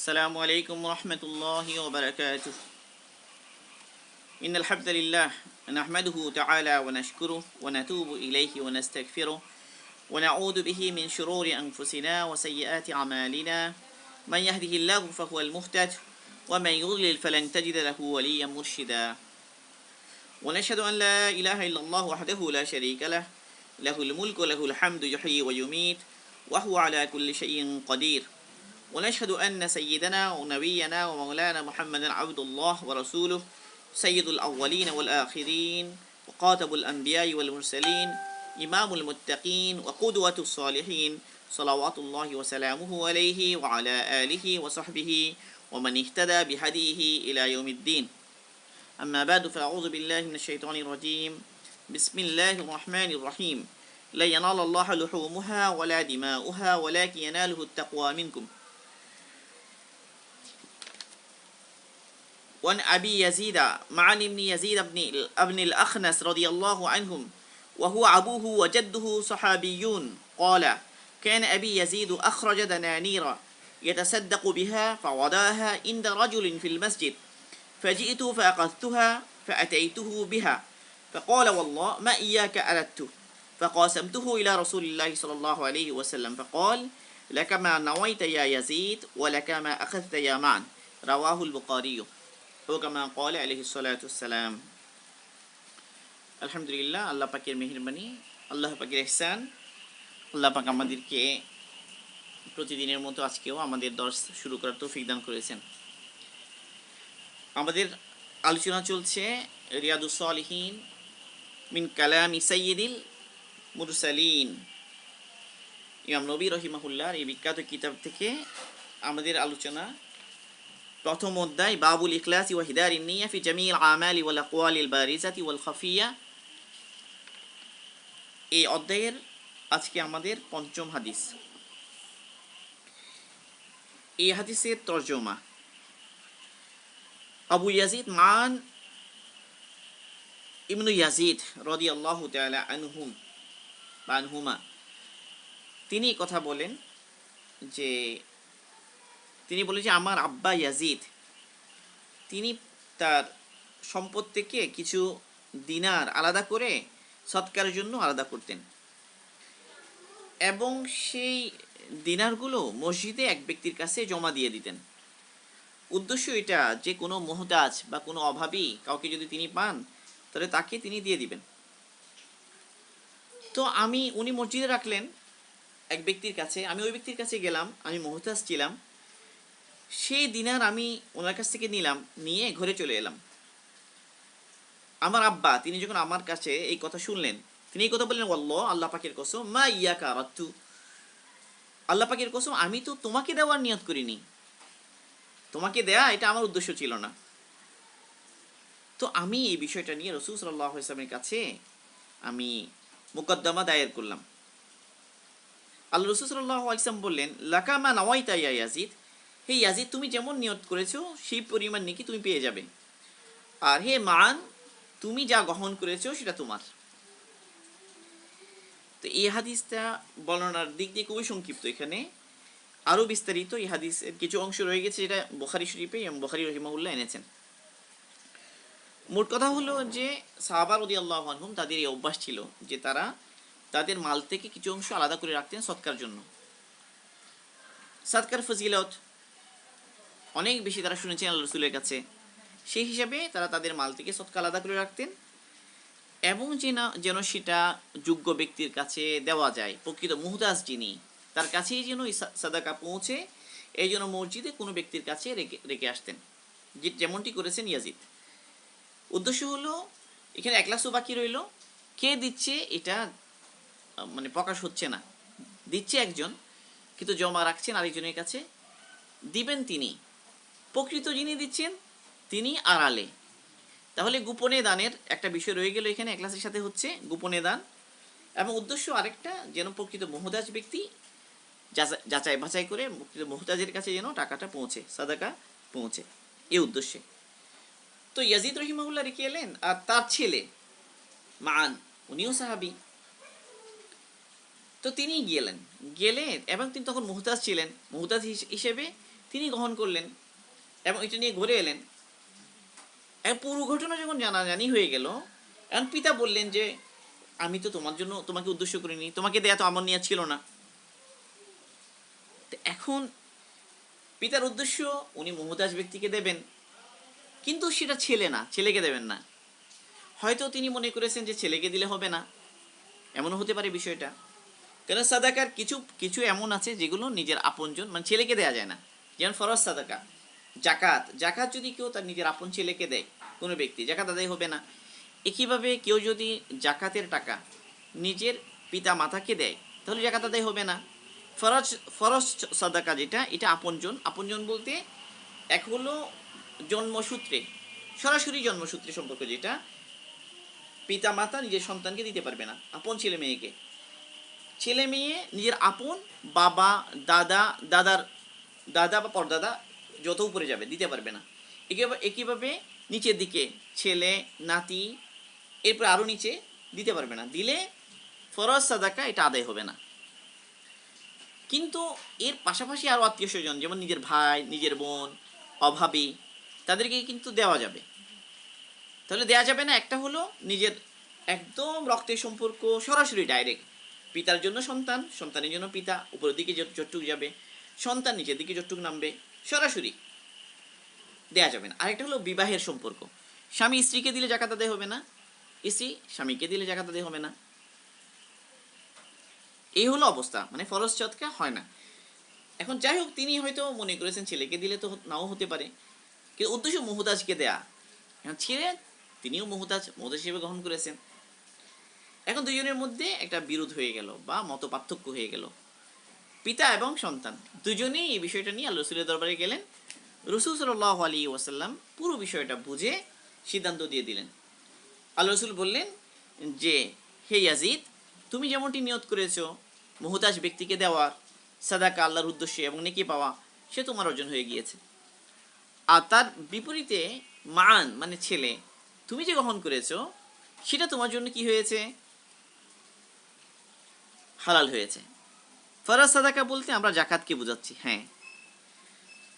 السلام عليكم ورحمة الله وبركاته. إن الحمد لله نحمده تعالى ونشكره ونتوب إليه ونستغفره ونعوذ به من شرور أنفسنا وسيئات أعمالنا. من يهده الله فهو المهتد ومن يضلل فلن تجد له وليا مرشدا. ونشهد أن لا إله إلا الله وحده لا شريك له له الملك وله الحمد يحيي ويميت وهو على كل شيء قدير. ونشهد أن سيدنا ونبينا ومولانا محمدا عبد الله ورسوله سيد الأولين والآخرين وقاتب الأنبياء والمرسلين إمام المتقين وقدوة الصالحين صلوات الله وسلامه عليه وعلى آله وصحبه ومن اهتدى بهديه إلى يوم الدين. أما بعد فأعوذ بالله من الشيطان الرجيم. بسم الله الرحمن الرحيم. لا ينال الله لحومها ولا دماؤها ولكن يناله التقوى منكم. وعن أبي يزيد معن بن يزيد بن الأخنس رضي الله عنهم وهو أبوه وجده صحابيون قال: كان أبي يزيد أخرج دنانير يتصدق بها فوضعها عند رجل في المسجد، فجئت فأخذتها فأتيته بها فقال: والله ما إياك أردت، فقاسمته إلى رسول الله صلى الله عليه وسلم فقال: لك ما نويت يا يزيد ولك ما أخذت يا معن. رواه البخاري ও কামা ক্বালা আলাইহিস সালাতু ওয়াসসালাম। আলহামদুলিল্লাহ, আল্লাহ পাকের মেহেরবানি, আল্লাহ পাকের ইহসান। আল্লাহ পাক আমাদেরকে প্রতিদিনের মতো আজকেও আমাদের দর্স শুরু করার তৌফিক দান করেছেন। আমাদের আলোচনা চলছে রিয়াদুস সালিহিন মিন কালামি সাইয়্যিদিল মুরসালিন, ইমাম নবী রাহিমাহুল্লাহর এই বিখ্যাত কিতাব থেকে আমাদের আলোচনা প্রথম অধ্যায় বাবুল ইখলাসি ওয়া হিদারিন নিয়া ফি জামিল আমালি ওয়াল আকওয়ালিল বারিজাতি ওয়াল খাফিয়া। এই অধ্যায়ের আজকে আমাদের পঞ্চম হাদিস। এই হাদিসের তরজমা আবু ইয়াজিদ মান ইবনু ইয়াজিদ রাদিয়াল্লাহু তাআলা আনহুমা তিনি কথা বলেন যে আমার আব্বা ইয়াজিদ তিনি তার সম্পদ থেকে কিছু দিনার আলাদা করে সৎকারের জন্য আলাদা করতেন এবং সেই দিনারগুলো মসজিদে এক ব্যক্তির কাছে জমা দিয়ে দিতেন। উদ্দেশ্য এটা যে কোনো মুহতাজ বা কোনো অভাবী কাউকে যদি তিনি পান তাহলে তাকে তিনি দিয়ে দিবেন। তো উনি মসজিদে রাখলেন এক ব্যক্তির কাছে, আমি ওই ব্যক্তির কাছে গেলাম, আমি মুহতাজ ছিলাম, সেই দিনার আমি ওনার কাছ থেকে নিলাম, নিয়ে ঘরে চলে এলাম। আমার আব্বা তিনি যখন আমার কাছে এই কথা শুনলেন, তিনি এই কথা বললেন: ওয়াল্লাহ, আল্লাহ পাকের কসম, মা ইয়াকা আরাদতু, আল্লাহ পাকের কসম, আমি তো তোমাকে দেওয়ার নিয়ত করিনি, তোমাকে দেয়া এটা আমার উদ্দেশ্য ছিল না। তো আমি এই বিষয়টা নিয়ে রাসূল সাল্লাল্লাহু আলাইহি ওয়াসাল্লামের কাছে আমি মুকদ্দমা দায়ের করলাম। আল্লাহ রাসূল সাল্লাল্লাহু আলাইহি ওয়াসাল্লাম বললেন: লাকা মা নাওয়াইতা ইয়া ইয়াজিদ, হে ইয়াজিদ, তুমি যেমন নিয়ত করেছো সেই পরিমাণ নাকি তুমি পেয়ে যাবে, আর হে মান, তুমি যা গ্রহণ করেছো সেটা তোমার। তো এই হাদিসটা বর্ণনার দিক দিয়ে খুবই সংক্ষিপ্ত, এখানে আরও বিস্তারিত এই হাদিসের কিছু অংশ রয়ে গেছে যেটা বুখারী শরীফে এবং বুখারী রাহিমাহুল্লাহ এনেছেন। মোট কথা হলো যে সাহাবা রাদিয়াল্লাহু আনহুম তাদের এই অভ্যাস ছিল যে তারা তাদের মাল থেকে কিছু অংশ আলাদা করে রাখতেন সৎকার জন্য। সৎকার ফজিলত অনেক বেশি তারা শুনেছেন আল্লাহ রাসূলের কাছে, সেই হিসাবে তারা তাদের মাল থেকে সদকা আলাদা করে রাখতেন এবং যেন সেটা যোগ্য ব্যক্তির কাছে দেওয়া যায়, প্রকৃত মুহতাজ যিনি তার কাছেই যেন এই সাদাকা পৌঁছে, এই জন্য মসজিদে কোনো ব্যক্তির কাছে রেখে আসতেন, যেমনটি করেছেন ইয়াজিদ। উদ্দেশ্য হলো এখানে একলাসও বাকি রইল, কে দিচ্ছে এটা মানে প্রকাশ হচ্ছে না, দিচ্ছে একজন কিন্তু জমা রাখছেন আরেকজনের কাছে, দিবেন তিনি, প্রকৃত যিনি দিচ্ছেন তিনি আড়ালে। তাহলে গোপনে দানের একটা বিষয় রয়ে গেল এখানে, একলাসের সাথে হচ্ছে গোপনে দান, এবং উদ্দেশ্য আরেকটা যেন প্রকৃত মুহতাজ ব্যক্তি যাচাই বাছাই করে প্রকৃত মুহতাজের কাছে যেন টাকাটা পৌঁছে, সাদাকা পৌঁছে, এই উদ্দেশ্যে। তো ইয়াজিদ রাহিমাহুল্লাহ রেখে এলেন, আর তার ছেলে মান উনিও সাহাবী, তো তিনি গেলে এবং তিনি তখন মুহতাজ ছিলেন, মুহতাজ হিসেবে তিনি গ্রহণ করলেন এবং এটা নিয়ে ঘুরে এলেন। পুরো ঘটনা যখন জানাজানি হয়ে গেল, এখন পিতা বললেন যে আমি তো তোমার জন্য তোমাকে উদ্দেশ্য করিনি, তোমাকে দেয়া তো আমার নিয়ে ছিল না। তো এখন পিতার উদ্দেশ্য উনি মুহতাজ ব্যক্তিকে দেবেন, কিন্তু সেটা ছেলে না, ছেলেকে দেবেন না। হয়তো তিনি মনে করেছেন যে ছেলেকে দিলে হবে না, এমনও হতে পারে বিষয়টা। কেন সাদাকার কিছু কিছু এমন আছে যেগুলো নিজের আপনজন, মানে ছেলেকে দেয়া যায় না। যেমন ফরজ সাদাকা, জাকাত। জাকাত যদি কেউ তার নিজের আপন ছেলেকে দেয় কোনো ব্যক্তি, জাকাত আদায় হবে না। একইভাবে কেউ যদি জাকাতের টাকা নিজের পিতা মাতাকে দেয় তাহলে জাকাত আদায় হবে না। ফরজ ফরজ সাদাকা যেটা, এটা আপনজন। আপনজন বলতে এক হলো জন্মসূত্রে, সরাসরি জন্মসূত্রে সম্পর্ক, যেটা পিতা মাতা নিজের সন্তানকে দিতে পারবে না, আপন ছেলে মেয়েকে। ছেলে মেয়ে নিজের আপন বাবা, দাদা, দাদার দাদা বা পরদাদা যত উপরে যাবে দিতে পারবে না। একইভাবে নিচের দিকে ছেলে, নাতি, এরপর আরও নিচে দিতে পারবে না। দিলে ফরজ সাদাকা এটা আদায় হবে না। কিন্তু এর পাশাপাশি আরও আত্মীয় স্বজন, যেমন নিজের ভাই, নিজের বোন, অভাবী, তাদেরকে কিন্তু দেওয়া যাবে। তাহলে দেওয়া যাবে না, একটা হলো নিজের একদম রক্তের সম্পর্ক, সরাসরি ডাইরেক্ট পিতার জন্য সন্তান, সন্তানের জন্য পিতা, উপরের দিকে যতটুক যাবে, সন্তান নিচের দিকে যতটুক নামবে, সরাসরি দেয়া যাবে না। আরেকটা হলো বিবাহের সম্পর্ক, স্বামী স্ত্রীকে দিলে জাকাত আদায় হবে না, স্ত্রী স্বামীকে দিলে জাকাত আদায় হবে না। এই হলো অবস্থা, মানে ফরজ সদকা হয় না। এখন যাই হোক, তিনি হয়তো মনে করেছেন ছেলেকে দিলে তো নাও হতে পারে, কিন্তু উদ্দেশ্য মুহতাজকে দেয়া। এখন ছেলে তিনিও মুহতাজ হিসেবে গ্রহণ করেছেন। এখন দুজনের মধ্যে একটা বিরোধ হয়ে গেল বা মত পার্থক্য হয়ে গেল। পিতা এবং সন্তান দুজনেই এই বিষয়টা নিয়ে আল্লাহ রসুলের দরবারে গেলেন। রসুল সাল্লাল্লাহু আলাইহি ওয়াসাল্লাম পুরো বিষয়টা বুঝে সিদ্ধান্ত দিয়ে দিলেন। আল্লাহ রসুল বললেন যে, হে ইয়াজিদ, তুমি যেমনটি নিয়ত করেছ মুহতাজ ব্যক্তিকে দেওয়ার সাদাকা আল্লাহর উদ্দেশ্যে এবং নেকি পাওয়া, সে তোমার অর্জন হয়ে গিয়েছে। আর তার বিপরীতে মান মানে ছেলে, তুমি যে গ্রহণ করেছো সেটা তোমার জন্য কি হয়েছে? হালাল হয়েছে। ফরজ সাদাকা বলতে আমরা জাকাতকে বোঝাচ্ছি। হ্যাঁ,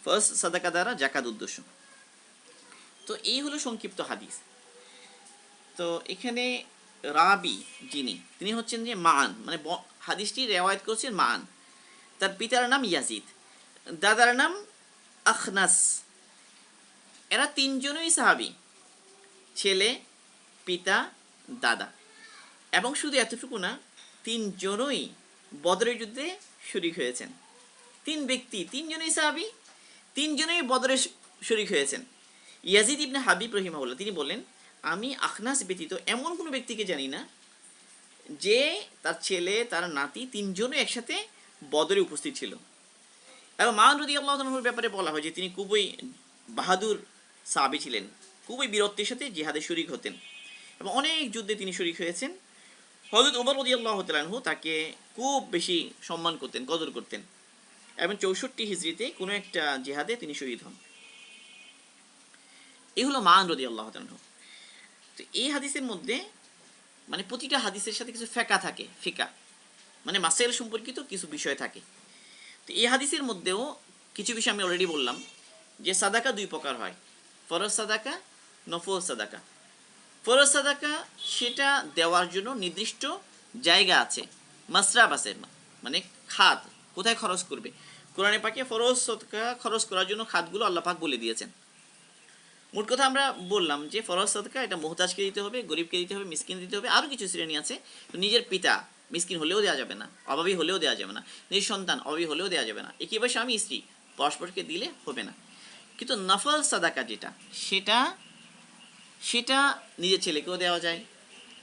ফরজ সাদাকা দ্বারা জাকাত উদ্দেশ্য। তো এই হলো সংক্ষিপ্ত হাদিস। তো এখানে রাবি তিনি হচ্ছেন যে মান, মানে হাদিসটি রেওয়ায়ত করছেন মান। তার পিতার নাম ইয়াজিদ, দাদার নাম আখনাস। এরা তিনজনই সাহাবী, ছেলে, পিতা, দাদা। এবং শুধু এতটুকু না, তিনজনই বদরের যুদ্ধে শরীক হয়েছেন। তিন ব্যক্তি, তিনজনই সাহাবী, তিনজনই বদরে শরীক হয়েছেন। ইয়াজিদ ইবনে হাবিব রহিমাহুল্লাহ তিনি বললেন, আমি আখনাস ব্যতীত এমন কোনো ব্যক্তিকে জানি না যে তার ছেলে, তার নাতি তিনজনই একসাথে বদরে উপস্থিত ছিল। এবং মান রাদিয়াল্লাহু আনহুর ব্যাপারে বলা হয় যে তিনি খুবই বাহাদুর সাহাবী ছিলেন, খুবই বীরত্বের সাথে জিহাদে শরীক হতেন এবং অনেক যুদ্ধে তিনি শরীক হয়েছেন। হযরত ওমর রাদিয়াল্লাহু তাআলা আনহু তাকে খুব বেশি সম্মান করতেন, কদর করতেন এবং 64 হিজরিতে কোনো একটা জিহাদে তিনি শহীদ হন। এই হলো মান রাদিয়াল্লাহু তাআলা আনহু। তো এই হাদিসের মধ্যে মানে প্রতিটা হাদিসের সাথে কিছু ফিকা থাকে, ফিকা মানে মাসাইল সম্পর্কিত কিছু বিষয় থাকে। তো এই হাদিসের মধ্যেও কিছু বিষয় আমি অলরেডি বললাম যে সাদাকা দুই প্রকার হয়, ফরজ সাদাকা, নফল সাদাকা। ফরজ সাদাকা সেটা দেওয়ার জন্য নির্দিষ্ট জায়গা আছে, মাসরাব আছে, মানে খাত কোথায় খরচ করবে। কোরআনে পাকে ফরজ সাদাকা খরচ করার জন্য খাতগুলো আল্লাহ পাক বলে দিয়েছেন। মোট কথা আমরা বললাম যে ফরজ সাদকা এটা মুহতাজকে দিতে হবে, গরিবকে দিতে হবে, মিসকিন দিতে হবে, আরও কিছু শ্রেণী আছে। তো নিজের পিতা মিসকিন হলেও দেওয়া যাবে না, অভাবী হলেও দেওয়া যাবে না, নিজের সন্তান অভাবী হলেও দেওয়া যাবে না, একইভাবে স্বামী স্ত্রী পরস্পরকে দিলে হবে না। কিন্তু নফল সাদাকা যেটা, সেটা সেটা নিজের ছেলেকেও দেওয়া যায়,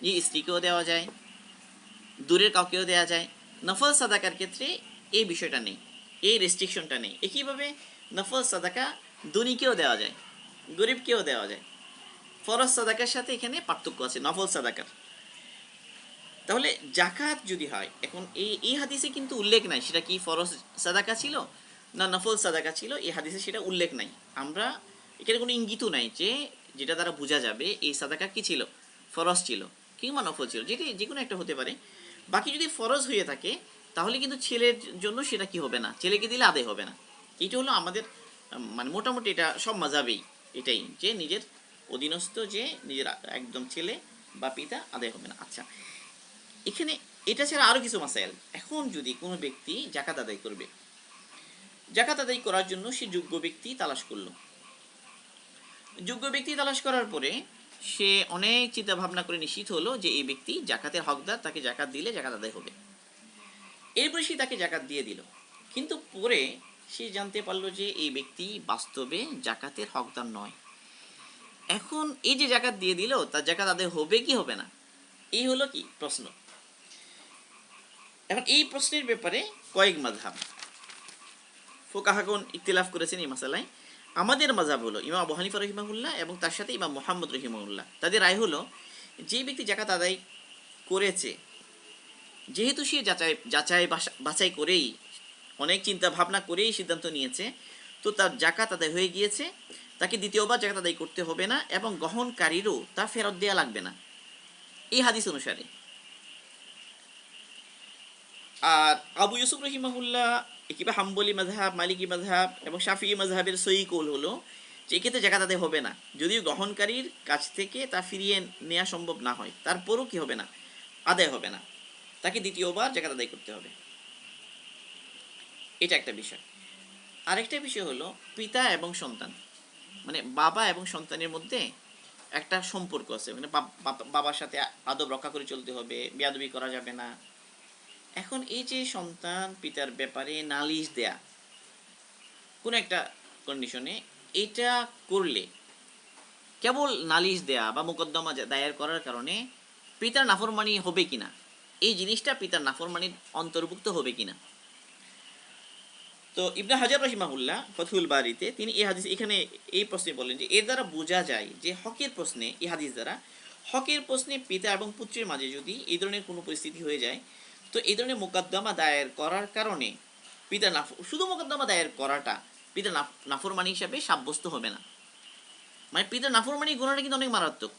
নিজের স্ত্রীকেও দেওয়া যায়, দূরের কাউকেও দেওয়া যায়। নফল সাদাকার ক্ষেত্রে এই বিষয়টা নেই, এই রেস্ট্রিকশনটা নেই। একইভাবে নফল সাদাকা ধনীকেও দেওয়া যায়, গরিবকেও দেওয়া যায়। ফরজ সাদাকার সাথে এখানে পার্থক্য আছে নফল সাদাকার। তাহলে জাকাত যদি হয়, এখন এই হাদিসে কিন্তু উল্লেখ নাই সেটা কি ফরজ সাদাকা ছিল না নফল সাদাকা ছিল, এই হাদিসে সেটা উল্লেখ নাই। আমরা এখানে কোনো ইঙ্গিতও নাই যে যেটা দ্বারা বোঝা যাবে এই সাদাকা কি ছিল, ফরজ ছিল কিংবা নফল ছিল, যেটি যে কোনো একটা হতে পারে। বাকি যদি ফরজ হয়ে থাকে তাহলে কিন্তু ছেলের জন্য সেটা কি হবে না, ছেলেকে দিলে আদায় হবে না। এটা হলো আমাদের মানে মোটামুটি এটা সব মাযহাবেই এটাই, যে নিজের অধীনস্থ যে নিজের একদম ছেলে বা পিতা আদায় হবে না। আচ্ছা, এখানে এটা ছাড়া আরও কিছু মাসাইল। এখন যদি কোনো ব্যক্তি জাকাত আদায় করবে, জাকাত আদায় করার জন্য সে যোগ্য ব্যক্তি তালাশ করলো। যোগ্য ব্যক্তি তালাশ করার পরে সে অনেক চিন্তা ভাবনা করে নিশ্চিত হলো যে এই ব্যক্তি জাকাতের হকদার, তাকে জাকাত দিলে জাকাত আদায় হবে। এরপরে সে তাকে জাকাত দিয়ে দিল, কিন্তু পরে সে জানতে পারলো যে এই ব্যক্তি বাস্তবে জাকাতের হকদার নয়। এখন এই যে জাকাত দিয়ে দিল, তার জাকাত আদায় হবে কি হবে না, এই হলো কি প্রশ্ন। এখন এই প্রশ্নের ব্যাপারে কয়েক মাযহাব, ফুকাহাগণ ইখতিলাফ করেছেন এই মাসালায়। আমাদের মাযহাব হলো ইমাম আবু হানিফা রহিমাহুল্লাহ এবং তার সাথে ইমাম মুহাম্মদ রহিমাহুল্লাহ, তাদের রায় হলো যে ব্যক্তি জাকাত আদায় করেছে, যেহেতু সে যাচাই বাছাই করেই অনেক চিন্তা ভাবনা করেই সিদ্ধান্ত নিয়েছে, তো তার জাকাত আদায় হয়ে গিয়েছে, তাকে দ্বিতীয়বার জাকাত আদায় করতে হবে না এবং গ্রহণকারীরও তা ফেরত দেওয়া লাগবে না এই হাদিস অনুসারে। আর আবু ইউসুফ রহিমাহুল্লাহ কিংবা হাম্বলি মাযহাব, মালিকি মাযহাব এবং শাফিঈ মাযহাবের সহিহ কৌল হলো যে এক্ষেত্রে জাকাত আদায় হবে না, যদিও গ্রহণকারীর কাছ থেকে তা ফিরিয়ে নেওয়া সম্ভব না হয়, তারপরও কি হবে না, আদায় হবে না, তাকে দ্বিতীয়বার জাকাত আদায় করতে হবে। এটা একটা বিষয়। আরেকটা বিষয় হলো পিতা এবং সন্তান, মানে বাবা এবং সন্তানের মধ্যে একটা সম্পর্ক আছে, মানে বাবার সাথে আদব রক্ষা করে চলতে হবে, বেয়াদবি করা যাবে না। এখন এই যে সন্তান পিতার ব্যাপারে নালিশ দেয়া কোনো একটা কন্ডিশনে, এটা করলে কেবল নালিশ দেয়া বা মোকদ্দমা দায়ের করার কারণে পিতার নাফরমানি হবে কিনা, এই জিনিসটা পিতার নাফরমানির অন্তর্ভুক্ত হবে কিনা। তো ইবনে হাজার রহিমাহুল্লাহ ফতহুল বারিতে তিনি এই হাদিস এখানে এই প্রশ্নে বলেন যে এর দ্বারা বোঝা যায় যে হকের প্রশ্নে, এই হাদিস দ্বারা হকের প্রশ্নে পিতা এবং পুত্রের মাঝে যদি এই ধরনের কোনো পরিস্থিতি হয়ে যায়, তো এই ধরনের মোকদ্দমা দায়ের করার কারণে পিতা শুধু মোকদ্দমা দায়ের করাটা পিতা নাফরমানি হিসাবে সাব্যস্ত হবে না। মানে পিতার নাফরমানি গুনাহটা কিন্তু অনেক মারাত্মক,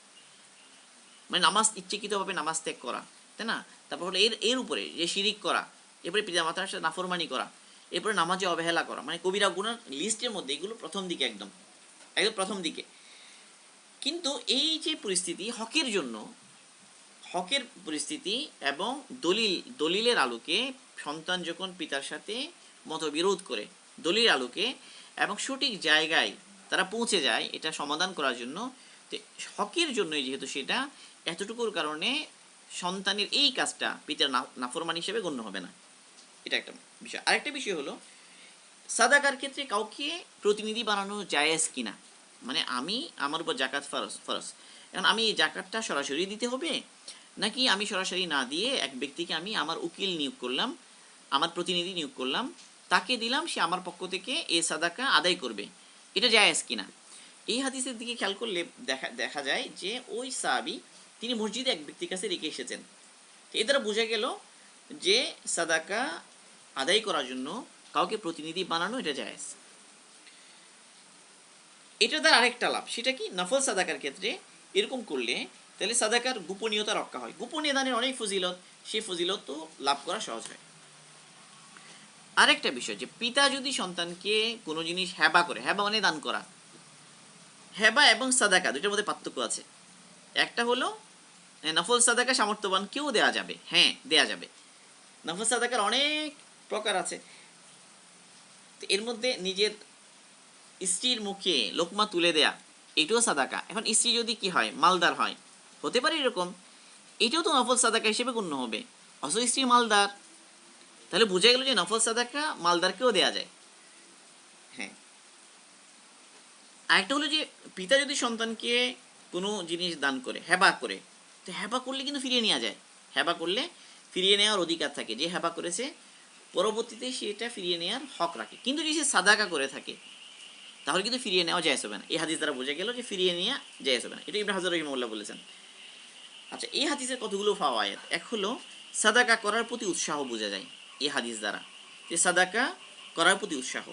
মানে নামাজ ইচ্ছাকৃতভাবে নামাজ ত্যাগ করা, তাই না? তারপর হলো এর উপরে যে শিরিক করা, এরপরে পিতা মাতার সাথে নাফরমানি করা, এরপরে নামাজে অবহেলা করা, মানে কবিরা গুনার লিস্টের মধ্যে এগুলো প্রথম দিকে একদম প্রথম দিকে। কিন্তু এই যে পরিস্থিতি হকের জন্য, হকের পরিস্থিতি এবং দলিলের আলোকে সন্তান যখন পিতার সাথে মতবিরোধ করে দলিলের আলোকে এবং সঠিক জায়গায় তারা পৌঁছে যায় এটা সমাধান করার জন্য, হকের জন্যই যেহেতু সেটা, এতটুকুর কারণে সন্তানের এই কাজটা পিতার নাফরমানি হিসেবে গণ্য হবে না। এটা একটা বিষয়। আরেকটা বিষয় হলো সাদাকার ক্ষেত্রে কাউকে প্রতিনিধি বানানো জায়েজ কিনা, মানে আমি আমার উপর জাকাত ফরজ, এখন আমি এই জাকাতটা সরাসরি দিতে হবে, নাকি আমি সরাসরি না দিয়ে এক ব্যক্তিকে আমি আমার উকিল নিয়োগ করলাম, আমার প্রতিনিধি নিয়োগ করলাম, তাকে দিলাম, সে আমার পক্ষ থেকে এই সাদাকা আদায় করবে, এটা জায়েজ কিনা। এই হাদিসের দিকে খেয়াল করলে দেখা যায় যে ওই সাহাবী তিনি মসজিদে এক ব্যক্তির কাছে রেখে এসেছেন। এ দ্বারা বোঝা গেল যে সাদাকা আদায় করার জন্য কাউকে প্রতিনিধি বানানো এটা জায়েজ। এটা দ্বারা আরেকটা লাভ, সেটা কি, নফল সাদাকার ক্ষেত্রে এরকম করলে তাহলে সাদাকার গোপনীয়তা রক্ষা হয়, গোপনীয় দানের অনেক ফজিলত, সেই ফজিলত তো লাভ করা সহজ হয়। আরেকটা বিষয় যে পিতা যদি সন্তানকে কোনো জিনিস হেবা করে, হেবা মানে দান করা, হেবা এবং সাদাকা দুইটার মধ্যে পার্থক্য আছে। একটা হলো নফল সাদাকা সামর্থ্যবান কেউ দেয়া যাবে, হ্যাঁ দেয়া যাবে, নফল সাদাকার অনেক প্রকার আছে, এর মধ্যে নিজের স্ত্রীর মুখে লোকমা তুলে দেয়া এটাও সাদাকা। এখন স্ত্রী যদি কি হয়, মালদার হয়, হতে পারে এরকম, এটাও তো নফল সাদাকা হিসেবে গণ্য হবে, অথচ স্ত্রী মালদার, তাহলে বোঝা গেল যে নফল সাদাকা মালদারকেও দেয়া যায়। হ্যাঁ, আরেকটা হলো যে পিতা যদি সন্তানকে কোনো জিনিস দান করে, হেবা করে, তো হেবা করলে কিন্তু ফিরিয়ে নেওয়া যায়, হেবা করলে ফিরিয়ে নেওয়ার অধিকার থাকে, যে হেবা করেছে পরবর্তীতে সেটা ফিরিয়ে নেওয়ার হক রাখে। কিন্তু যদি সে সাদাকা করে থাকে তাহলে কিন্তু ফিরিয়ে নেওয়া জায়েজ হবে না। এই হাদিস দ্বারা বোঝা গেল যে ফিরিয়ে নেওয়া জায়েজ হবে না, এটা ইবনে হাজার রহিমাহুল্লাহ বলেছেন। আচ্ছা, এই হাদিসের কতগুলো ফাওয়ায়েদ। এক হলো সাদাকা করার প্রতি উৎসাহ বোঝা যায় এই হাদিস দ্বারা, যে সাদাকা করার প্রতি উৎসাহ,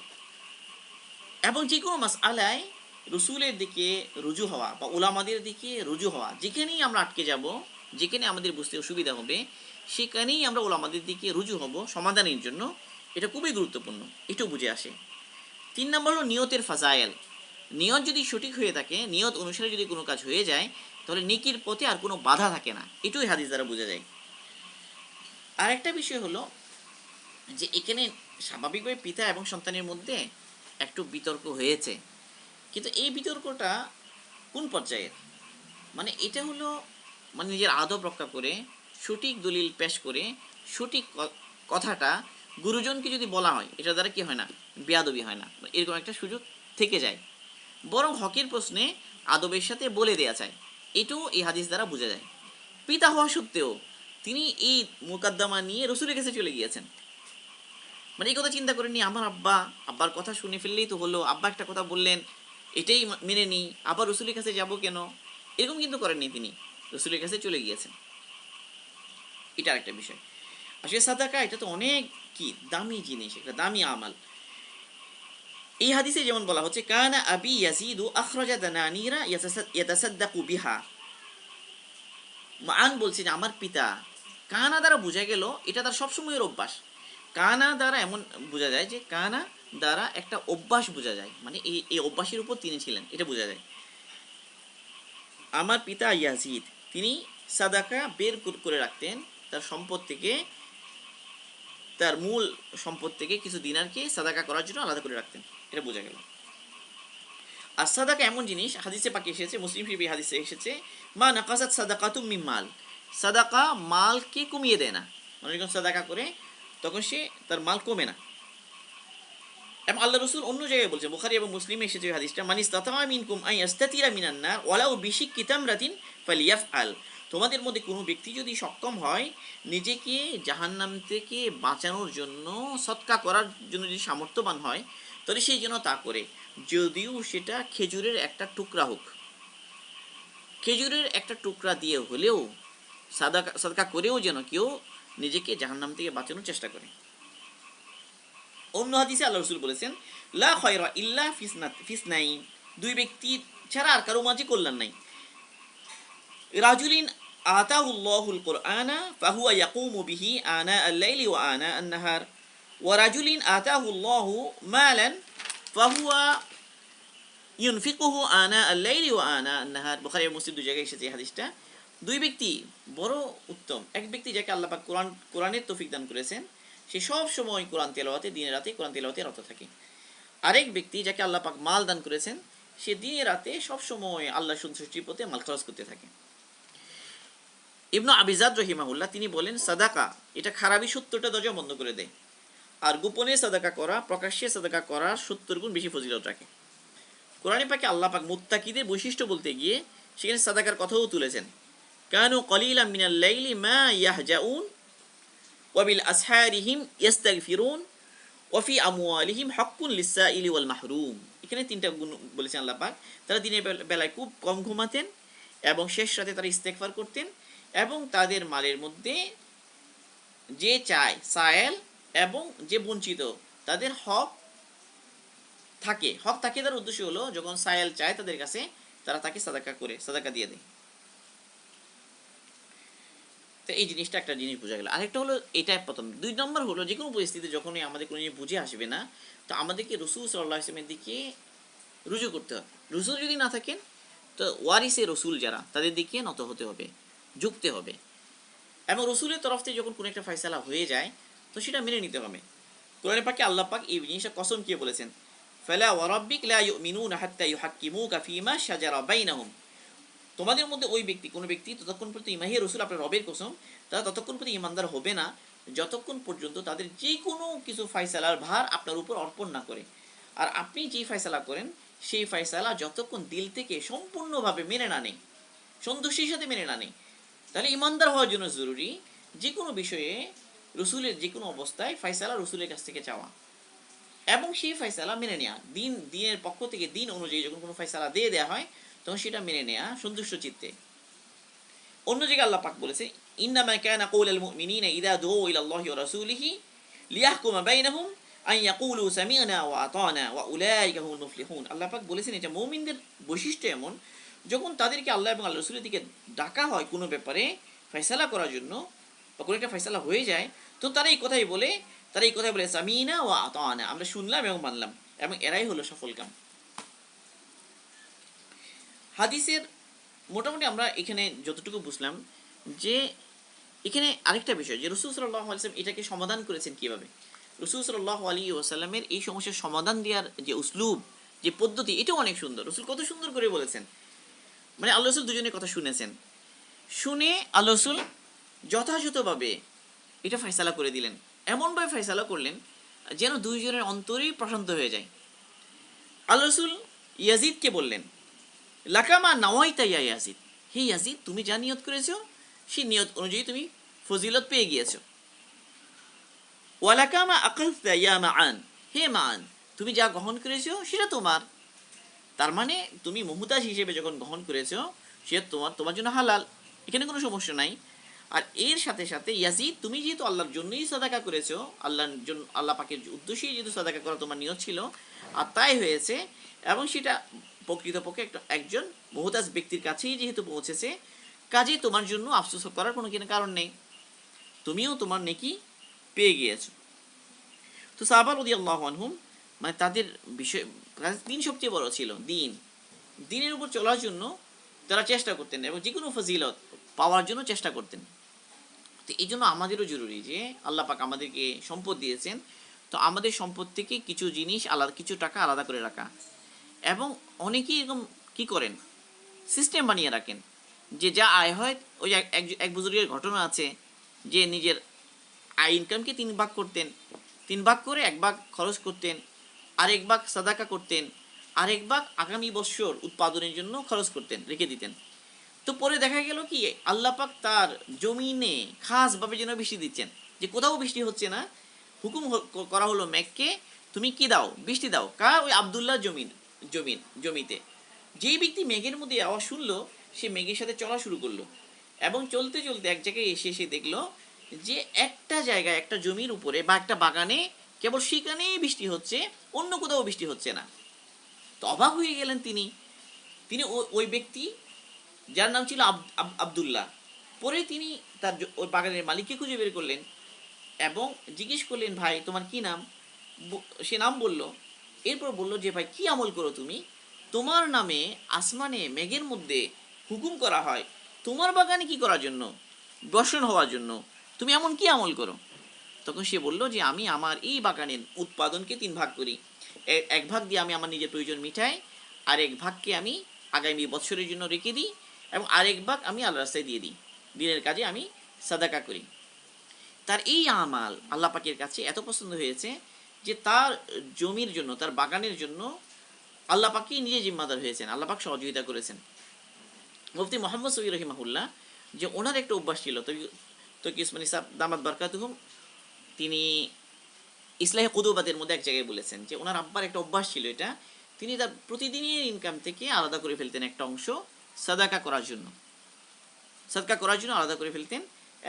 এবং যে কোনো মাসআলায় রসুলের দিকে রুজু হওয়া বা উলামাদের দিকে রুজু হওয়া, যেখানেই আমরা আটকে যাব, যেখানে আমাদের বুঝতে অসুবিধা হবে, সেখানেই আমরা উলামাদের দিকে রুজু হব সমাধানের জন্য, এটা খুবই গুরুত্বপূর্ণ, এটাও বুঝে আসে। 3 নম্বর হলো নিয়তের ফাজায়েল। নিয়ত যদি সঠিক হয়ে থাকে, নিয়ত অনুসারে যদি কোনো কাজ হয়ে যায়, তাহলে নেকির পথে আর কোনো বাধা থাকে না। এটাই হাদিস দ্বারা বোঝা যায়। আরেকটা বিষয় হলো যে এখানে স্বাভাবিকভাবে পিতা এবং সন্তানের মধ্যে একটু বিতর্ক হয়েছে, কিন্তু এই বিতর্কটা কোন পর্যায়ের, মানে এটা হলো মানে নিজের আদব রক্ষা করে সঠিক দলিল পেশ করে সঠিক কথাটা গুরুজনকে যদি বলা হয়, এটা দ্বারা কি হয় না, বেয়াদবি হয় না, এরকম একটা সুযোগ থেকে যায়। বরং হকের প্রশ্নে আদবের সাথে বলে দেয়া যায়, এটাও এই হাদিস দ্বারা বোঝা যায়। পিতা হওয়া সত্ত্বেও তিনি এই মোকদ্দমা নিয়ে রসুলের কাছে চলে গিয়েছেন। মানে এই কথা চিন্তা করেননি আমার আব্বার কথা শুনে ফেললেই তো হলো, আব্বা একটা কথা বললেন এটাই মেনে নিই, আবার রসুলের কাছে যাব কেন, এরকম কিন্তু করেননি, তিনি রসুলের কাছে চলে গিয়েছেন। এটা আরেকটা বিষয়। আসলে সাদাকা এটা তো অনেক কি দামি জিনিস, একটা দামি আমাল। এই হাদিসে যেমন বলা হচ্ছে কানা আবি ইয়াজিদু আখরাজা দানানিরা ইয়াতাসাদ্দাকু বিহা। মান বলছে যে আমার পিতা, কানা দ্বারা বোঝা গেল এটা তার সবসময়ের অভ্যাস। কানা দ্বারা এমন বোঝা যায় যে কানা দ্বারা একটা অভ্যাস বোঝা যায়, মানে এই অভ্যাসের উপর তিনি ছিলেন, এটা বোঝা যায়। আমার পিতা ইয়াজিদ তিনি সাদাকা বের করে রাখতেন তার সম্পদ থেকে, তার মূল সম্পদ থেকে কিছু দিনারকে সাদাকা করার জন্য আলাদা করে রাখতেন, এটা বোঝা গেল। আর সাদাকা এমন জিনিস, হাদিসে পাকে এসেছে, মুসলিম শরীফে হাদিসে এসেছে, মা নাকাসাত সাদাকাতুম মিন মাল, সাদাকা মালকে কমিয়ে দেয় না, মানে যখন সাদাকা করে তখন সে তার মাল কমে না। এবং আল্লাহ রসুল অন্য জায়গায় বলছে, বুখারী এবং মুসলিমে এসেছে ওই হাদিসটা, মান ইসতাতা মিনকুম আন ইয়াস্তাতিরা মিনান নার ওয়ালাউ বিশিক্কি তামরাতিন ফালিয়াফআল। তোমাদের মধ্যে কোনো ব্যক্তি যদি সক্ষম হয় নিজেকে জাহান্নাম থেকে বাঁচানোর জন্য, সৎকা করার জন্য যদি সামর্থ্যবান হয়, তাহলে সেই জন্য তা করে, যদিও সেটা খেজুরের একটা টুকরা হোক। খেজুরের একটা টুকরা দিয়ে হলেও সাদকা করেও যেন কেউ নিজেকে জাহান্নাম থেকে বাঁচানোর চেষ্টা করে। অন্য হাদিসে আল্লাহ রসুল বলেছেন লা খায়রা ইল্লা ফিসনাইন, দুই ব্যক্তি ছাড়া আর কারো মাঝে কল্যাণ নাই। রাজুলিন আতাহুল্লাহুল কুরআনা ফাহুয়া ইয়াকুমু বিহি আনা আল-লাইলি ওয়া আনা আন-নাহার ওয়া রাজুলিন আতাহুল্লাহু মালান ফাহুয়া ইউনফিকুহু আনা আল-লাইলি ওয়া আনা আন-নাহার। বুখারী ও মুসলিম দুই জায়গায় এসেছে এই হাদিসটা। দুই ব্যক্তি বড় উত্তম, এক ব্যক্তি যাকে আল্লাহ পাক কোরআনের তৌফিক দান করেছেন, সে সব সময় কোরআন তেলাওয়াতে, দিনে রাতে কোরআন তেলাওয়াতে রত থাকে। আরেক ব্যক্তি যাকে আল্লাহ পাক মাল দান করেছেন, সে দিনে রাতে সব সময় আল্লাহ সন্তুষ্টির পথে মাল খরচ করতে থাকে। ইবনু আবিজাদ রহিমাহুল্লাহ তিনি বলেন সাদাকা এটা খারাপই 70টা দরজা বন্ধ করে দেয়, আর গোপনে সাদাকা করা প্রকাশ্যে সাদাকা করার 70 গুণ বেশি ফজিলত রাখে। কোরআনে পাকে আল্লাহ পাক মুত্তাকিদের বৈশিষ্ট্য বলতে গিয়ে সেখানে সাদাকার কথাও তুলেছেন, কানু কলিলাম মিনাল লাইলি মা ইয়াহজাউন ওয়া বিল আসহারিহিম ইস্তাগফিরুন ওয়া ফি আমওয়ালিহিম হাক্কুন লিসসাইলি ওয়াল মাহরুম। এখানে 3টা গুণ বলেছেন আল্লাহ পাক। তারা দিনের বেলায় খুব কম ঘুমাতেন এবং শেষ রাতে তারা ইস্তেগফার করতেন, এবং তাদের মালের মধ্যে যে চায় সায়েল এবং যে বঞ্চিত তাদের হক থাকে, তার উদ্দেশ্য হলো যখন সায়েল চায় তাদের কাছে, তারা তাকে সাদাকা দিয়ে দেয়। তো এই জিনিসটা একটা জিনিস বোঝা গেল। আরেকটা হলো এটা প্রথম। 2 নম্বর হলো যে কোনো পরিস্থিতি যখনই আমাদের কোনো জিনিস বুঝে আসবে না, তো আমাদেরকে রসুল সাল্লাল্লাহু আলাইহি ওয়াসাল্লামের দিকে রুজু করতে হবে। রসুল যদি না থাকেন তো ওয়ারিসে রসুল যারা, তাদের দিকে নত হতে হবে, ঝুঁকতে হবে। এবং রসুলের তরফ থেকে যখন কোনো একটা ফয়সালা হয়ে যায় তো সেটা মেনে নিতে হবে। কোরআনে পাকে আল্লাহ পাক এই জিনিসটা কসম দিয়ে বলেছেন, ফালা ওয়া রাব্বিক লা ইউমিনুনা হাত্তা ইউহাক্কিমুকা ফীমা শাজারা বাইনাহুম। তোমাদের মধ্যে ওই ব্যক্তি, কোনো ব্যক্তি ততক্ষণ পর্যন্ত ইমাহি রসুল আপনার রবের কসম, তারা ততক্ষণ পর্যন্ত ইমানদার হবে না যতক্ষণ পর্যন্ত তাদের যে কোনো কিছু ফয়সালার ভার আপনার উপর অর্পণ না করে। আর আপনি যেই ফয়সালা করেন সেই ফয়সালা যতক্ষণ দিল থেকে সম্পূর্ণভাবে মেনে না নেই, সন্তুষ্টির সাথে মেনে না নেই, তাহলে ইমানদার হওয়ার জন্য জরুরি যে কোনো বিষয়ে রসুলের যে কোনো অবস্থায় ফয়সালা রসুলের কাছ থেকে চাওয়া এবং সেই ফয়সালা মেনে নেওয়া। দিনের পক্ষ থেকে দিন অনুযায়ী যখন কোনো ফয়সালা দিয়ে দেওয়া হয় তখন সেটা মেনে নেওয়া সন্তুষ্ট চিত্তে। অন্য জায়গায় আল্লাহ পাক বলেছে, ইন্নামা কানা কওলুল মুমিনিনা ইযা দুউ ইলাল্লাহি ওয়া রাসূলিহি লিয়াহকুমা বাইনাহুম আন ইয়াকুলু সামি'না ওয়া আতানা ওয়া উলাইকা হুমুল মুফলিহুন। আল্লাহ পাক বলেছেন এটা মুমিনদের বৈশিষ্ট্য এমন, যখন তাদেরকে আল্লাহ এবং আল্লাহর রাসূলের দিকে ডাকা হয় কোনো ব্যাপারে ফয়সালা করার জন্য বা কোনো একটা ফয়সালা হয়ে যায়, তো তারা এই কথাই বলে সামি'না ওয়া আতানা, আমরা শুনলাম এবং মানলাম। এবং এরাই হলো সফলকাম। হাদিসের মোটামুটি আমরা এখানে যতটুকু বুঝলাম যে এখানে আরেকটা বিষয় যে রাসূল সাল্লাল্লাহু আলাইহি ওয়াসাল্লাম এটাকে সমাধান করেছেন কিভাবে। রাসূল সাল্লাল্লাহু আলাইহি ওয়াসাল্লামের এই সমস্যার সমাধান দেওয়ার যে উসলুব, যে পদ্ধতি, এটাও অনেক সুন্দর। রাসূল কত সুন্দর করে বলেছেন, মানে আল্লাহ রাসূল দুজনের কথা শুনেছেন, শুনে আল্লাহ রাসূল যথাযথভাবে এটা ফয়সালা করে দিলেন। এমনভাবে ফয়সালা করলেন যেন দুইজনের অন্তরেই প্রশান্ত হয়ে যায়। আল্লাহ রাসূল ইয়াজিদকে বললেন, লাকামা নাওয়াইতা ইয়া ইয়াজিদ, হে ইয়াজিদ, তুমি যা নিয়ত করেছো সেই নিয়ত অনুযায়ী তুমি ফজিলত পেয়ে গিয়েছো। ওয়ালাকামা আকালতা ইয়া মাআন, হে মাআন, তুমি যা গ্রহণ করেছো সেটা তোমার। তার মানে তুমি মুহতাজ হিসেবে যখন গ্রহণ করেছো সেটা তোমার জন্য হালাল, এখানে কোনো সমস্যা নাই। আর এর সাথে সাথে ইয়াজিদ, তুমি যেহেতু আল্লাহর জন্যই সাদাকা করেছো, আল্লাহর জন্য, আল্লাহ পাকের উদ্দেশ্যেই যেহেতু সাদাকা করা তোমার নিয়ত ছিল আর তাই হয়েছে, এবং সেটা প্রকৃতপক্ষে একজন মুহতাজ ব্যক্তির কাছেই যেহেতু পৌঁছেছে, কাজে তোমার জন্য আফসোস করার কোনো কারণ নেই, তুমিও তোমার নেকি পেয়ে গিয়েছো। তো সাহাবা রাদিয়াল্লাহু আনহুম, মানে তাদের বিষয়, দিন সবচেয়ে বড় ছিল, দিনের উপর চলার জন্য তারা চেষ্টা করতেন এবং যে কোনো ফজিলত পাওয়ার জন্য চেষ্টা করতেন। তো এই জন্য আমাদেরও জরুরি যে আল্লাহ পাক আমাদেরকে সম্পদ দিয়েছেন, তো আমাদের সম্পদ থেকে কিছু জিনিস আলাদা, কিছু টাকা আলাদা করে রাখা। এবং অনেকেই এরকম কি করেন, সিস্টেম বানিয়ে রাখেন যে যা আয় হয়, ওই এক বুজুর্গের ঘটনা আছে যে নিজের আয় ইনকামকে 3 ভাগ করতেন, 3 ভাগ করে 1 ভাগ খরচ করতেন, আরেক ভাগ সাদাকা করতেন, আরেক ভাগ আগামী বছর উৎপাদনের জন্য খরচ করতেন, রেখে দিতেন। তো পরে দেখা গেল কি আল্লাহ পাক তার জমিনে খাসভাবে যেন বৃষ্টি দিচ্ছেন, যে কোথাও বৃষ্টি হচ্ছে না, হুকুম করা হলো মেঘকে, তুমি কি দাও, বৃষ্টি দাও। কার? ওই আবদুল্লাহ জমিতে। যেই ব্যক্তি মেঘের মধ্যে আওয়াজ শুনলো, সে মেঘের সাথে চলা শুরু করলো, এবং চলতে চলতে এক জায়গায় এসে দেখলো যে একটা জায়গায়, একটা জমির উপরে বা একটা বাগানে কেবল সেখানেই বৃষ্টি হচ্ছে, অন্য কোথাও বৃষ্টি হচ্ছে না। তো অবাক হয়ে গেলেন তিনি। ওই ব্যক্তি যার নাম ছিল আবদুল্লাহ। পরে তিনি তার ওই বাগানের মালিককে খুঁজে বের করলেন এবং জিজ্ঞেস করলেন, ভাই তোমার কি নাম? সে নাম বলল। এরপর বলল যে ভাই কি আমল করো তুমি, তোমার নামে আসমানে মেঘের মধ্যে হুকুম করা হয় তোমার বাগানে কি করার জন্য, বর্ষণ হওয়ার জন্য, তুমি এমন কি আমল করো? তখন সে বলল যে আমি আমার এই বাগানের উৎপাদনকে 3 ভাগ করি, 1 ভাগ দিয়ে আমি আমার নিজের প্রয়োজন মিটাই, আর 1 ভাগকে আমি আগামী বছরের জন্য রেখে দিই, এবং আরেক ভাগ আমি আল্লাহর রাস্তায় দিয়ে দিই, দিনের কাজে আমি সাদাকা করি। তার এই আমাল আল্লাহ পাকের কাছে এত পছন্দ হয়েছে যে তার জমির জন্য, তার বাগানের জন্য আল্লাহ পাকই নিজে জিম্মাদার হয়েছেন, আল্লাহ পাক সহযোগিতা করেছেন। মুফতি মোহাম্মদ শফি রহিমাহুল্লাহ, যে ওনার একটা অভ্যাস ছিল, তো কিসমানি সাহেব দামাত বারকাতুহুম, তিনি ইসলাহি কুতুবাতের মধ্যে এক জায়গায় বলেছেন যে ওনার আব্বার একটা অভ্যাস ছিল এটা, তিনি তার প্রতিদিনের ইনকাম থেকে আলাদা করে ফেলতেন একটা অংশ সাদাকা করার জন্য, আলাদা করে ফেলতেন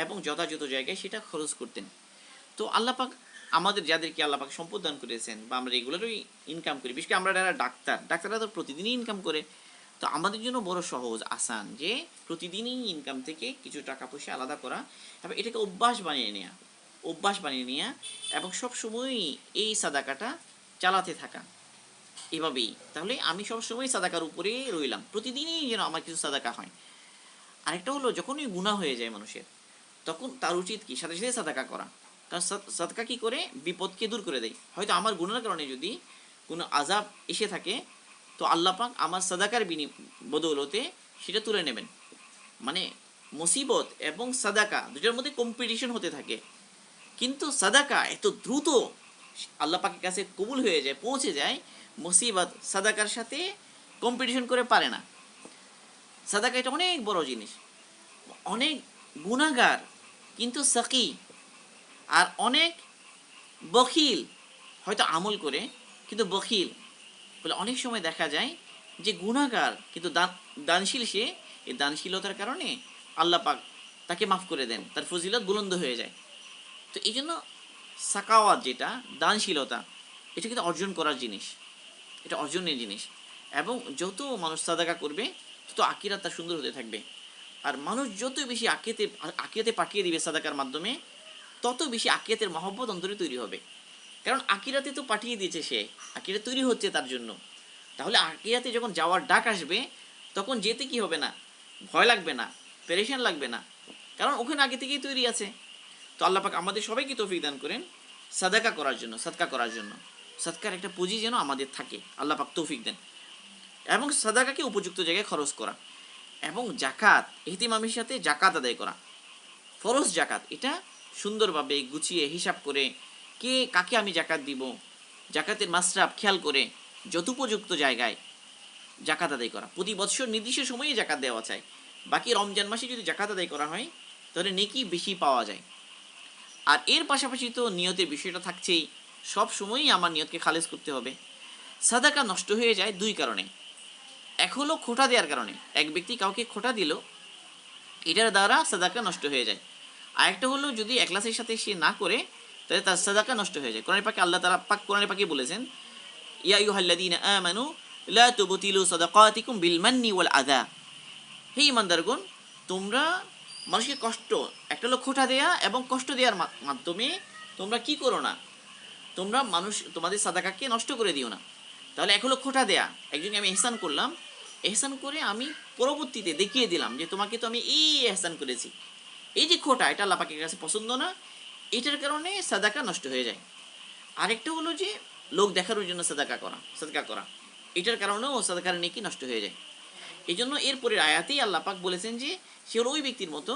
এবং যথাযথ জায়গায় সেটা খরচ করতেন। তো আল্লাহ পাক আমাদের, যাদেরকে আল্লাহ পাক সম্পদ দান করেছেন বা আমরা রেগুলারই ইনকাম করি, বিশেষ করে আমরা যারা ডাক্তাররা তো প্রতিদিনই ইনকাম করে, তো আমাদের জন্য বড় সহজ আসান যে প্রতিদিনই ইনকাম থেকে কিছু টাকা পয়সা আলাদা করা এবং এটাকে অভ্যাস বানিয়ে নেওয়া এবং সবসময়ই এই সাদাকাটা চালাতে থাকা এভাবেই। তাহলে আমি সবসময় সাদাকার উপরে রইলাম, প্রতিদিনই যেন আমার কিছু সাদাকা হয়। আরেকটা হলো, যখনই গুনাহ হয়ে যায় মানুষের, তখন তার উচিত কি সাথে সাথে সাদাকা করা, কারণ সাদাকা কি করে বিপদকে দূর করে দেয়। হয়তো আমার গুনাহের কারণে যদি কোনো আযাব এসে থাকে, তো আল্লাহ পাক আমার সাদাকার বদৌলতে সেটা তুলে নেবেন। মানে মুসিবত এবং সাদাকা দুটোর মধ্যে কম্পিটিশন হতে থাকে, কিন্তু সাদাকা এত দ্রুত আল্লাহ পাকের কাছে কবুল হয়ে যায়, পৌঁছে যায়, মুসিবত সাদাকার সাথে কম্পিটিশন করে পারে না। সাদাকা এটা অনেক বড় জিনিস। অনেক গুনাহগার কিন্তু সাকি, আর অনেক বখিল, হয়তো আমল করে কিন্তু বখিল বলে অনেক সময় দেখা যায় যে গুনাহগার কিন্তু দানশীল, সে এই দানশীলতার কারণে আল্লাহ পাক তাকে মাফ করে দেন, তার ফজিলত বুলন্দ হয়ে যায়। তো এই জন্য সাকাওয়াত, যেটা দানশীলতা, এটা কিন্তু অর্জন করার জিনিস, এটা অর্জনের জিনিস। এবং যত মানুষ সাদাকা করবে তত আকিরাত তার সুন্দর হতে থাকবে। আর মানুষ যত বেশি আকিয়াতে পাঠিয়ে দিবে সাদাকার মাধ্যমে, তত বেশি আকিয়াতের মহব্বত অন্তরে তৈরি হবে। কারণ আকিরাতে তো পাঠিয়ে দিয়েছে সে, আকিরা তৈরি হচ্ছে তার জন্য। তাহলে আকিরাতে যখন যাওয়ার ডাক আসবে তখন যেতে কি হবে না, ভয় লাগবে না, পেরেশান লাগবে না, কারণ ওখানে আগে থেকেই তৈরি আছে। তো আল্লাহ পাক আমাদের সবাইকে তৌফিক দান করেন সাদাকা করার জন্য, সদকা করার জন্য। সদকার একটা পুঁজি যেন আমাদের থাকে, আল্লাহ পাক তৌফিক দেন। এবং সাদাকাকে উপযুক্ত জায়গায় খরচ করা, এবং জাকাত ইহতিমামের সাথে জাকাত আদায় করা, ফরজ জাকাত, এটা সুন্দরভাবে গুছিয়ে হিসাব করে কে কাকে আমি জাকাত দিব, জাকাতের মাসরাফ খেয়াল করে যথোপযুক্ত জায়গায় জাকাত আদায় করা। প্রতি বছর নির্দিষ্ট সময়ে জাকাত দেওয়া চাই। বাকি রমজান মাসে যদি জাকাত আদায় করা হয় তাহলে নেকি বেশি পাওয়া যায়। আর এর পাশাপাশি তো নিয়তের বিষয়টা থাকছেই, সব সময়ই আমার নিয়তকে খালেজ করতে হবে। সাদাকা নষ্ট হয়ে যায় দুই কারণে। এক হলো খোঁটা দেওয়ার কারণে, এক ব্যক্তি কাউকে খোঁটা দিল, এটার দ্বারা সাদাকা নষ্ট হয়ে যায়। আর একটা হলো যদি এখলাসের সাথে সে না করে তাহলে তার সাদাকা নষ্ট হয়ে যায়। কোরআন পাকে আল্লাহ তাআলা পাক কোরআন পাকে বলেছেন, ইয়া আইয়ুহাল্লাযীনা আমানু লা তুবতিলু সাদাকাতিকুম বিল মান্নি ওয়াল আযা। হে ঈমানদারগণ, তোমরা মানুষকে কষ্ট, একটা হলো খোঁটা দেয়া এবং কষ্ট দেওয়ার মাধ্যমে তোমরা কি করো না, তোমরা মানুষ তোমাদের সাদাকাকে নষ্ট করে দিও না। তাহলে এক হলো খোঁটা দেয়া, একজনকে আমি এহসান করলাম, এহসান করে আমি পরবর্তীতে দেখিয়ে দিলাম যে তোমাকে তো আমি এই এহসান করেছি, এই যে খোঁটা, এটা আল্লাহ পাকের কাছে পছন্দ না, এটার কারণে সাদাকা নষ্ট হয়ে যায়। আরেকটা হলো যে লোক দেখানোর জন্য সাদাকা করা, এটার কারণেও সাদাকার নেকি নষ্ট হয়ে যায়। এই জন্য এরপরের আয়াতেই আল্লাহ পাক বলেছেন যে সে হলো ওই ব্যক্তির মতো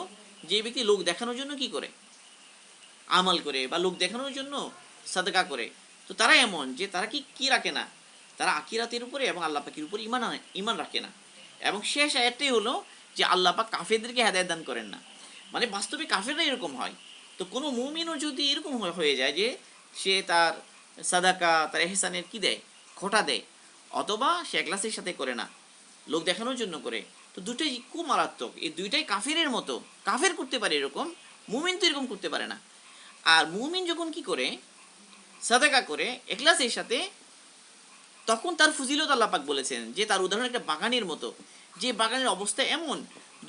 যে ব্যক্তি লোক দেখানোর জন্য কি করে, আমাল করে, বা লোক দেখানোর জন্য সাদাকা করে। তো তারা এমন যে তারা কি রাখে না, তারা আকিরাতের উপরে এবং আল্লাহ পাকের উপর ইমান রাখে না। এবং শেষ আয়াতটাই হলো যে আল্লাহ পাক কাফেরদেরকে হেদায়েত দান করেন না, মানে বাস্তবে কাফেররা এরকম হয়। তো কোনো মুমিনও যদি এরকম হয়ে যায় যে সে তার সাদাকা, তার এহসানের কি দেয়, খোঁটা দেয়, অথবা সে এখলাসের সাথে করে না, লোক দেখানোর জন্য করে, তো দুটোই খুব মারাত্মক। এই দুইটাই কাফেরের মতো, কাফের করতে পারে এরকম, মুমিন তো এরকম করতে পারে না। আর মুমিন যখন কি করে, সাদাকা করে এখলাসের সাথে, তখন তার ফজিলত আল্লাহ পাক বলেছেন যে তার উদাহরণ একটা বাগানের মতো, যে বাগানের অবস্থা এমন,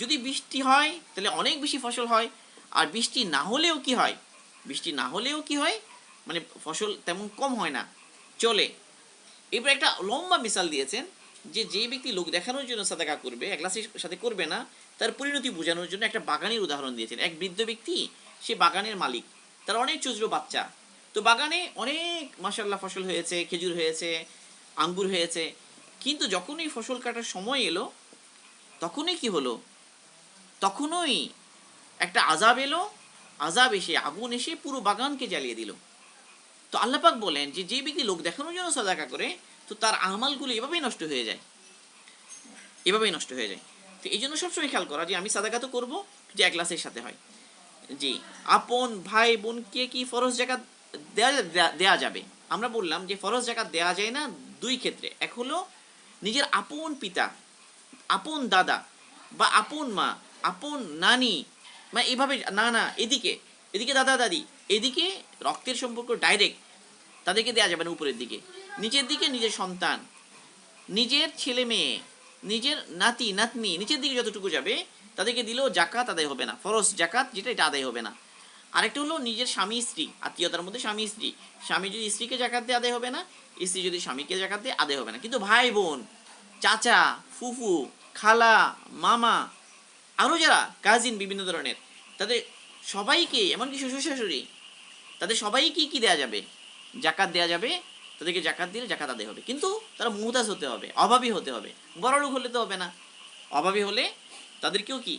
যদি বৃষ্টি হয় তাহলে অনেক বেশি ফসল হয়, আর বৃষ্টি না হলেও কি হয়, বৃষ্টি না হলেও কি হয়, মানে ফসল তেমন কম হয় না, চলে। এবার একটা লম্বা মিসাল দিয়েছেন যে যে ব্যক্তি লোক দেখানোর জন্য সাদাকা করবে, এখলাসের সাথে করবে না, তার পরিণতি বোঝানোর জন্য একটা বাগানের উদাহরণ দিয়েছেন। এক বৃদ্ধ ব্যক্তি, সে বাগানের মালিক, তার অনেক চুজরো বাচ্চা, তো বাগানে অনেক মাশাআল্লাহ ফসল হয়েছে, খেজুর হয়েছে, আঙ্গুর হয়েছে, কিন্তু যখনই ফসল কাটার সময় এলো তখনই কি হলো, তখনই একটা আযাব এলো, আযাব এসে, আগুন এসে পুরো বাগানকে জ্বালিয়ে দিল। তো আল্লাহ পাক বলেন যে যে ব্যক্তি লোক দেখানোর জন্য সাদাকা করে, তো তার আমালগুলো এভাবেই নষ্ট হয়ে যায়, এভাবেই নষ্ট হয়ে যায়। তো এই জন্য সবসময় খেয়াল করা যে আমি সাদাকা তো করবো, যে এখলাসের সাথে হয়। জি, আপন ভাই বোনকে কি ফরজ জাকাত দেয়া যাবে? আমরা বললাম যে ফরজ জাকাত দেয়া যায় না দুই ক্ষেত্রে। এক হলো নিজের আপন পিতা, আপন দাদা, বা আপন মা, আপন নানি, মানে এভাবে নানা, এদিকে এদিকে দাদা দাদি, এদিকে রক্তের সম্পর্ক ডাইরেক্ট, তাদেরকে দেওয়া যাবে না উপরের দিকে। নিচের দিকে নিজের সন্তান, নিজের ছেলে মেয়ে, নিজের নাতি নাতনি, নিচের দিকে যতটুকু যাবে তাদেরকে দিলেও জাকাত আদায় হবে না, ফরজ জাকাত যেটা, এটা আদায় হবে না। আরেকটা হলো নিজের স্বামী স্ত্রী, আত্মীয়তার মধ্যে স্বামী স্ত্রী, স্বামী যদি স্ত্রীকে জাকাত দিয়ে আদায় হবে না, স্ত্রী যদি স্বামীকে জাকাত দিয়ে আদায় হবে না। কিন্তু ভাই বোন, চাচা, ফুফু, খালা, মামা, আরও যারা কাজিন বিভিন্ন ধরনের, তাদের সবাইকে, এমনকি শ্বশুর শাশুড়ি, তাদের সবাইকে কি দেয়া যাবে, জাকাত দেয়া যাবে। তাদেরকে জাকাত দিলে জাকাত আদায় হবে, কিন্তু তারা মুহতাজ হতে হবে, অভাবী হতে হবে। বড়লোক হলে তো হবে না, অভাবী হলে তাদেরকেও কি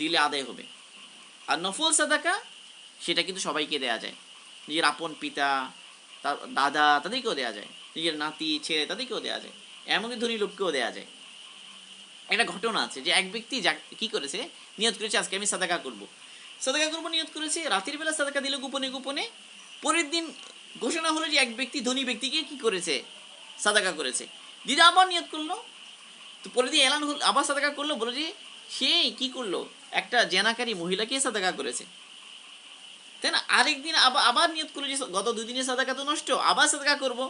দিলে আদায় হবে। আর নফল সাদাকা সেটা কিন্তু সবাইকে দেয়া যায়, নিজের আপন পিতা, তার দাদা, তাদেরকেও দেয়া যায়, নিজের নাতি ছেলে, তাদেরকেও দেয়া যায়, এমনকি ধনী লোককেও দেয়া যায়। একটা ঘটনা আছে যে এক ব্যক্তি কি করেছে, নিয়ত করেছে আজকে আমি সাদাকা করব, নিয়ত করেছে, রাতের বেলা সাদাকা দিল গোপনে গোপনে। পরের দিন ঘোষণা হলো যে এক ব্যক্তি ধনী ব্যক্তিকে কি করেছে, সাদাকা করেছে। দিদা আবার নিয়ত করলো, তো পরের দিন এলান হলো, আবার সাদাকা করলো, বলো যে সে কি করলো, একটা জেনাকারী মহিলাকে সাদাকা করেছে, তাই না। আরেকদিন আবার নিয়ত করলো যে গত দুদিনের সাদাকা তো নষ্ট, আবার সাদাকা করবো।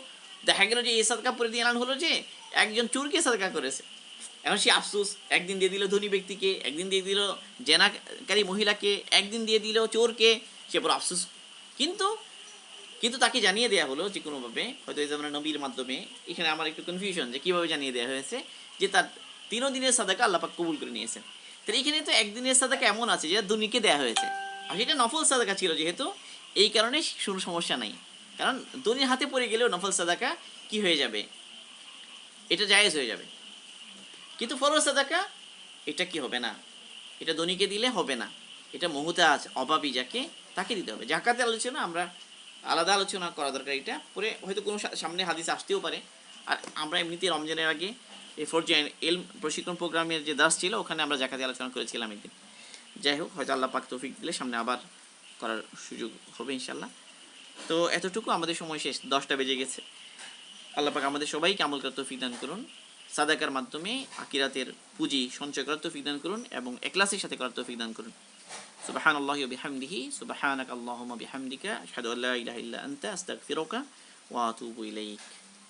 দেখা গেল যে এই সাদাকা পরের দিন এলান হলো যে একজন চোরকে সাদাকা করেছে। এখন সে আফসোস, একদিন দিয়ে দিল ধনী ব্যক্তিকে, একদিন দিয়ে দিল জেনাকারী মহিলাকে, একদিন দিয়ে দিল চোরকে, সে পুরো আফসোস। কিন্তু কিন্তু তাকে জানিয়ে দেওয়া হলো যে কোনোভাবে, হয়তো এই জামানার নবীর মাধ্যমে। এখানে আমার একটু কনফিউশন যে কীভাবে জানিয়ে দেওয়া হয়েছে যে তার 3 দিনের সাদাকা আল্লাহ পাক কবুল করে নিয়েছেন। তাহলে এখানে তো একদিনের সাদাকা এমন আছে যেটা দুনিকে দেওয়া হয়েছে, আর সেটা নফল সাদাকা ছিল যেহেতু, এই কারণে কোনো সমস্যা নাই। কারণ দুনির হাতে পড়ে গেলেও নফল সাদাকা কি হয়ে যাবে, এটা জায়েজ হয়ে যাবে। কিন্তু ফরজ সাদাকা এটা কি হবে না, এটা ধনীকে দিলে হবে না, এটা মুহতাজ অভাবী যাকে, তাকে দিতে হবে। জাকাতের আলোচনা আমরা আলাদা আলোচনা করা দরকার, এটা পরে হয়তো কোনো সামনে হাদিস আসতেও পারে। আর আমরা এমনিতে রমজানের আগে এই ফরজ এলম প্রশিক্ষণ প্রোগ্রামের যে দাস ছিল ওখানে আমরা জাকাতে আলোচনা করেছিলাম একদিন। যাই হোক, হয়তো আল্লাহ পাক তৌফিক দিলে সামনে আবার করার সুযোগ হবে ইনশাল্লাহ। তো এতটুকু, আমাদের সময় শেষ, 10টা বেজে গেছে। আল্লাহ পাক আমাদের সবাইকে আমল করার তৌফিক দান করুন, সাদাকার মাধ্যমে আকিরাতের পুঁজি সঞ্চয় করার তৌফিক দান করুন এবং ইখলাসের সাথে করার তৌফিক দান করুন। সুবহানাল্লাহি ওয়া বিহামদিহি, সুবহানাকা আল্লাহুম্মা বিহামদিকা, আশহাদু আল্লা ইলাহা ইল্লা আনতা, আস্তাগফিরুকা ওয়া আতুবু ইলাইক।